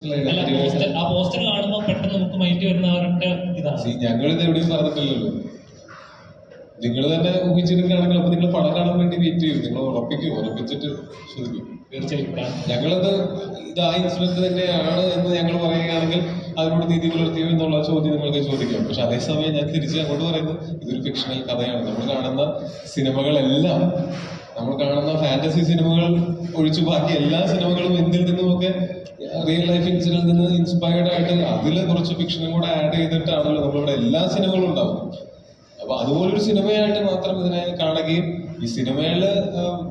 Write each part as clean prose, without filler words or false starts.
ആ പോസ്റ്റർ കാണുമ്പോൾ പെട്ടെന്ന് നമുക്ക് മൈൻഡ് വരുന്നവരുടെ ഇതാണ്. ഞങ്ങളിത് എവിടെയും പറഞ്ഞിട്ടില്ലല്ലോ. നിങ്ങൾ തന്നെ ഊഹിച്ചിരിക്കുകയാണെങ്കിൽ അപ്പൊ നിങ്ങൾ പടം കാണാൻ വേണ്ടി വെയിറ്റ് ചെയ്യും. നിങ്ങൾ ഉറപ്പിച്ചിട്ട് ചോദിക്കും. തീർച്ചയായും ഞങ്ങളത് ഇത് ആ ഇൻസിഡന്റ് തന്നെയാണ് എന്ന് ഞങ്ങൾ പറയുകയാണെങ്കിൽ അതിനോട് നീതി പുലർത്തിയോ എന്നുള്ള ചോദ്യം നിങ്ങൾക്ക് ചോദിക്കാം. പക്ഷെ അതേസമയം ഞാൻ തിരിച്ച് അങ്ങോട്ട് പറയുന്നത് ഇതൊരു ഫിക്ഷണൽ കഥയാണ്. നമ്മൾ കാണുന്ന സിനിമകളെല്ലാം, നമ്മൾ കാണുന്ന ഫാന്റസി സിനിമകൾ ഒഴിച്ചു ബാക്കി എല്ലാ സിനിമകളും എന്തിൽ നിന്നുമൊക്കെ റിയൽ ലൈഫ് ഇൻസിഡന്റിൽ നിന്ന് ഇൻസ്പയർഡ് ആയിട്ട് അതിൽ കുറച്ച് ഫിക്ഷനും കൂടെ ആഡ് ചെയ്തിട്ടാണല്ലോ നമ്മളിവിടെ എല്ലാ സിനിമകളും ഉണ്ടാവും. അപ്പൊ അതുപോലൊരു സിനിമയായിട്ട് മാത്രം ഇതിനെ കാണുകയും ഈ സിനിമയിൽ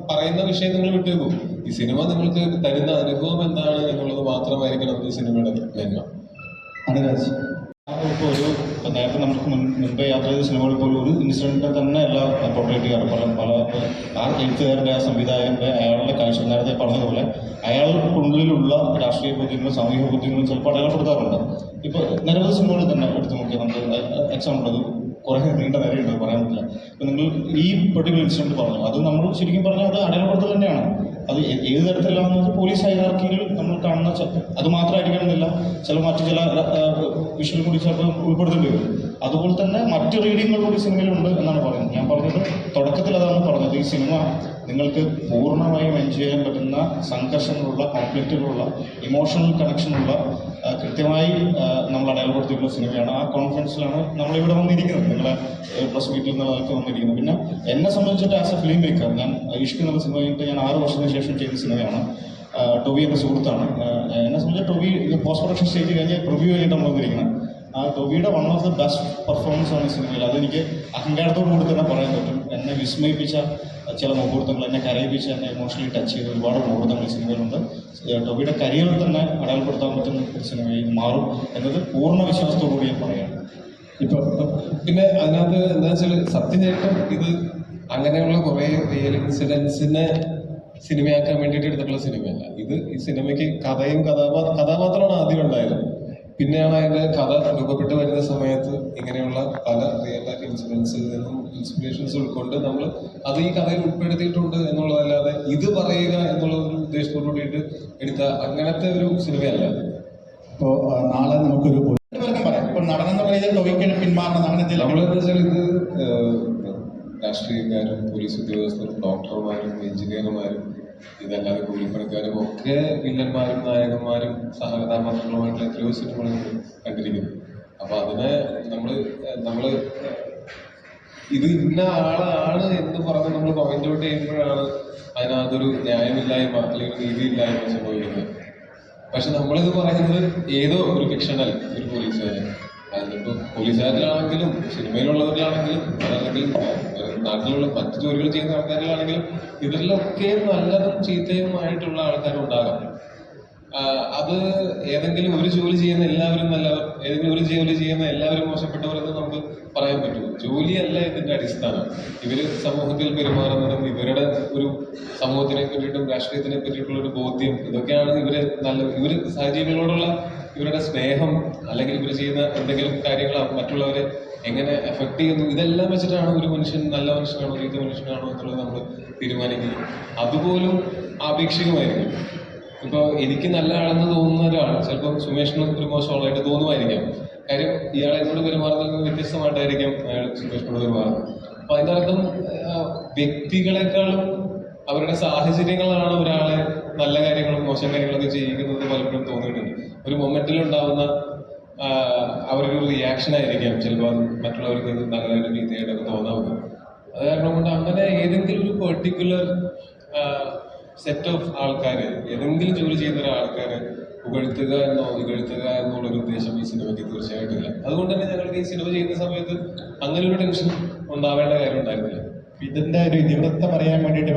പറയുന്ന വിഷയം നിങ്ങൾ വിട്ടേക്കും. ഈ സിനിമ നിങ്ങൾക്ക് തരുന്ന അനുഭവം എന്താണ് എന്നുള്ളത് മാത്രമായിരിക്കണം ഈ സിനിമയുടെ മേന്മ. അനുരാജ് ഇപ്പോൾ നേരത്തെ നമുക്ക് മുൻപേ യാത്ര ചെയ്ത സിനിമകളിൽ പോലും ഒരു ഇൻസിഡൻറ്റിനെ തന്നെ അല്ല പോർട്രേറ്റ് ചെയ്യാറ്. പല ആ എഴുത്തുകാരൻ്റെ, ആ സംവിധായകൻ്റെ, അയാളുടെ കാഴ്ച നേരത്തെ പറഞ്ഞതുപോലെ അയാൾക്കുള്ളിലുള്ള രാഷ്ട്രീയ ബോധ്യങ്ങളും സാമൂഹിക ബോധ്യങ്ങളും ചിലപ്പോൾ അടയാളപ്പെടുത്താറുണ്ട്. ഇപ്പോൾ നിരവധി സിനിമകൾ തന്നെ എടുത്തു നോക്കിയാൽ നമുക്ക് എക്സാമ്പിൾ അത് കുറേ നീണ്ട നേരെയുണ്ട്, പറയാൻ പറ്റില്ല. ഇപ്പം നിങ്ങൾ ഈ പെർട്ടിക്കുലർ ഇൻസിഡൻറ്റ് പറഞ്ഞു, അത് നമ്മൾ ശരിക്കും പറഞ്ഞാൽ അത് അടയാളപ്പെടുത്തൽ തന്നെയാണ്. അത് ഏത് തരത്തിലാണെന്ന് വെച്ചാൽ പോലീസ് ഹൈറാർക്കിയിൽ നമ്മൾ കാണുന്ന അത് മാത്രമായിരിക്കണമെന്നില്ല, മറ്റു ചില വിഷ്വൽ കൂടി ചിലപ്പോൾ ഉൾപ്പെടുത്തേണ്ടി വരും. അതുപോലെ തന്നെ മറ്റ് റീഡിങ്ങുകൾ കൂടി സിനിമയിലുണ്ട് എന്നാണ് പറയുന്നത്. ഞാൻ പറഞ്ഞത് തുടക്കത്തിൽ അതാണ് പറഞ്ഞത്, ഈ സിനിമ നിങ്ങൾക്ക് പൂർണ്ണമായും എൻജോയ് ചെയ്യാൻ പറ്റുന്ന സംഘർഷങ്ങളുള്ള, കോൺഫ്ലിക്റ്റുകളുള്ള, ഇമോഷണൽ കണക്ഷനുള്ള കൃത്യമായി നമ്മൾ അടയാളപ്പെടുത്തിയിട്ടുള്ള സിനിമയാണ്. ആ കോൺഫിഡൻസിലാണ് നമ്മളിവിടെ വന്നിരിക്കുന്നത്, നിങ്ങളെ പ്രസ് മീറ്റിൽ നിന്നൊക്കെ വന്നിരിക്കുന്നത്. പിന്നെ എന്നെ സംബന്ധിച്ചിട്ട് ആസ് എ ഫിലിം മേക്കർ, ഞാൻ ഇഷ്ക് എന്നുള്ള സിനിമ കഴിഞ്ഞിട്ട് ഞാൻ 6 വർഷത്തിന് ശേഷം ചെയ്ത സിനിമയാണ്. ടോബി എൻ്റെ സുഹൃത്താണ്. എന്നെ സംബന്ധിച്ച് ടോബി പോസ്റ്റ് പ്രൊഡക്ഷൻ സ്റ്റേജ് കഴിഞ്ഞ് പ്രിവ്യൂ കഴിഞ്ഞിട്ട് നമ്മൾ വന്നിരിക്കുന്നത്. ആ ടോബിയുടെ one of the best performance ആണ് ഈ സിനിമയിൽ. അതെനിക്ക് അഹങ്കാരത്തോടു കൂടി തന്നെ പറയാൻ പറ്റും. എന്നെ വിസ്മയിപ്പിച്ച ചില മുഹൂർത്തങ്ങൾ, എന്നെ കരയിപ്പിച്ച, എന്നെ ഇമോഷണലി ടച്ച് ചെയ്ത ഒരുപാട് മുഹൂർത്തങ്ങൾ ഈ സിനിമയിലുണ്ട്. ടോബിയുടെ കരിയറിൽ തന്നെ അടയാളപ്പെടുത്താൻ പറ്റുന്ന ഒരു സിനിമയിൽ മാറും എന്നത് പൂർണ്ണ വിശ്വാസത്തോടു കൂടി ഞാൻ പറയുകയാണ്. ഇപ്പോൾ പിന്നെ അതിനകത്ത് എന്താ വെച്ചാൽ സത്യമായിട്ടും ഇത് അങ്ങനെയുള്ള കുറേ റിയൽ ഇൻസിഡൻസിനെ സിനിമയാക്കാൻ വേണ്ടിയിട്ട് എടുത്തിട്ടുള്ള സിനിമയല്ല ഇത്. ഈ സിനിമയ്ക്ക് കഥയും കഥാപാത്രമാണ് ആദ്യം ഉണ്ടായത്. പിന്നെയാണ് അതിന്റെ കഥ രൂപപ്പെട്ട് വരുന്ന സമയത്ത് ഇങ്ങനെയുള്ള പല റിയൽ ലൈഫ് ഇൻസിഡൻസിൽ നിന്നും ഇൻസ്പിറേഷൻസ് ഉൾക്കൊണ്ട് നമ്മൾ അത് ഈ കഥയിൽ ഉൾപ്പെടുത്തിയിട്ടുണ്ട് എന്നുള്ളതല്ലാതെ ഇത് പറയുക എന്നുള്ള ഒരു ഉദ്ദേശത്തോടു കൂടിയിട്ട് എടുത്ത അങ്ങനത്തെ ഒരു സിനിമയല്ല. ഇപ്പോൾ നാളെ നമുക്കൊരു പറയാം, ഇപ്പൊ നടനെന്ന് പറയുന്നത് ടോവിക്കിന് പിന്മാറണം നമ്മളെന്ന് വെച്ചാൽ ഇത് രാഷ്ട്രീയക്കാരും പോലീസ് ഉദ്യോഗസ്ഥരും ഡോക്ടർമാരും എഞ്ചിനീയർമാരും ഇതല്ലാതെ കൂലിപ്പണിക്കാരും ഒക്കെ വില്ലന്മാരും നായകന്മാരും സഹകഥാപാത്രങ്ങളുമായിട്ടുള്ള എത്രയോ സിനിമകൾ കണ്ടിരിക്കുന്നു. അപ്പൊ അതിനെ നമ്മള് ഇത് ഇന്ന ആളാണ് എന്ന് പറഞ്ഞ് നമ്മൾ പോയിന്റ് ഔട്ട് ചെയ്യുമ്പോഴാണ് അതിനകത്തൊരു ന്യായമില്ലായ്മ അല്ലെങ്കിൽ നീതിയില്ലായ്മ സംഭവിക്കുന്നത്. പക്ഷെ നമ്മളിത് പറയുന്നത് ഏതോ ഒരു ഫിക്ഷണൽ ഒരു പോലീസുകാരൻ, അതിപ്പോ പോലീസുകാരിലാണെങ്കിലും സിനിമയിലുള്ളവരിലാണെങ്കിലും അതല്ലെങ്കിൽ നാട്ടിലുള്ള മറ്റു ജോലികൾ ചെയ്യുന്ന ആൾക്കാരിലാണെങ്കിലും ഇതിലൊക്കെ നല്ലതും ചീത്തയുമായിട്ടുള്ള ആൾക്കാരുണ്ടാകാം. അത് ഏതെങ്കിലും ഒരു ജോലി ചെയ്യുന്ന എല്ലാവരും നല്ലവർ, ഏതെങ്കിലും ഒരു ജോലി ചെയ്യുന്ന എല്ലാവരും മോശപ്പെട്ടവരെന്ന് നമുക്ക് പറയാൻ പറ്റുമോ? ജോലിയല്ല ഇതിന്റെ അടിസ്ഥാനം. ഇവര് സമൂഹത്തിൽ പെരുമാറുന്നതും ഇവരുടെ ഒരു സമൂഹത്തിനെ പറ്റിയിട്ടും രാഷ്ട്രീയത്തിനെ പറ്റിയിട്ടുള്ള ഒരു ബോധ്യം, ഇതൊക്കെയാണ് ഇവര് സഹജീവികളോടുള്ള ഇവരുടെ സ്നേഹം, അല്ലെങ്കിൽ ഇവർ ചെയ്യുന്ന എന്തെങ്കിലും കാര്യങ്ങൾ മറ്റുള്ളവരെ എങ്ങനെ എഫക്ട് ചെയ്യുന്നു, ഇതെല്ലാം വെച്ചിട്ടാണ് ഒരു മനുഷ്യൻ നല്ല മനുഷ്യനാണോ ചീത്ത മനുഷ്യനാണോ എന്നുള്ളത് നമ്മൾ തീരുമാനിക്കുന്നത്. അതുപോലും ആപേക്ഷികമായിരിക്കും. ഇപ്പോൾ എനിക്ക് നല്ല ആളെന്ന് തോന്നുന്ന ഒരാൾ ചിലപ്പോൾ സുമേഷിന് ഒരു മോശം ആളായിട്ട് തോന്നുമായിരിക്കാം. കാര്യം ഇയാൾ എന്നോട് പെരുമാറുന്നത് വ്യത്യസ്തമായിട്ടായിരിക്കും അയാൾ സുമേഷിനോട് പെരുമാറുന്നത്. അപ്പൊ അതിൻ്റെ അർത്ഥം വ്യക്തികളെക്കാളും അവരുടെ സാഹചര്യങ്ങളാണ് ഒരാളെ നല്ല കാര്യങ്ങളും മോശം കാര്യങ്ങളൊക്കെ ചെയ്യിക്കുന്നത് പലപ്പോഴും തോന്നിയിട്ടുണ്ട്. ഒരു മൊമെന്റിലുണ്ടാവുന്ന അവരുടെ ഒരു റിയാക്ഷൻ ആയിരിക്കാം ചിലപ്പോൾ അത് മറ്റുള്ളവർക്ക് നല്ലതായിട്ടും ചീത്തയായിട്ടൊക്കെ തോന്നാവുന്നത്. അത് കാരണം കൊണ്ട് അങ്ങനെ ഏതെങ്കിലും ഒരു പെർട്ടിക്കുലർ സെറ്റ് ഓഫ് ആൾക്കാര്, ഏതെങ്കിലും ജോലി ചെയ്യുന്ന ഒരാൾക്കാരെ പുകഴ്ത്തുക ഇകഴ്ത്തുക എന്നുള്ളൊരു ഉദ്ദേശം ഈ സിനിമയ്ക്ക് തീർച്ചയായിട്ടില്ല. അതുകൊണ്ട് തന്നെ ഞങ്ങൾക്ക് ഈ സിനിമ ചെയ്യുന്ന സമയത്ത് അങ്ങനെ ഒരു ടെൻഷൻ ഉണ്ടാവേണ്ട കാര്യം ഉണ്ടായിരുന്നില്ല. ഇതിന്റെ ഒരു ഇതിവൃത്തം അറിയാൻ വേണ്ടിയിട്ട്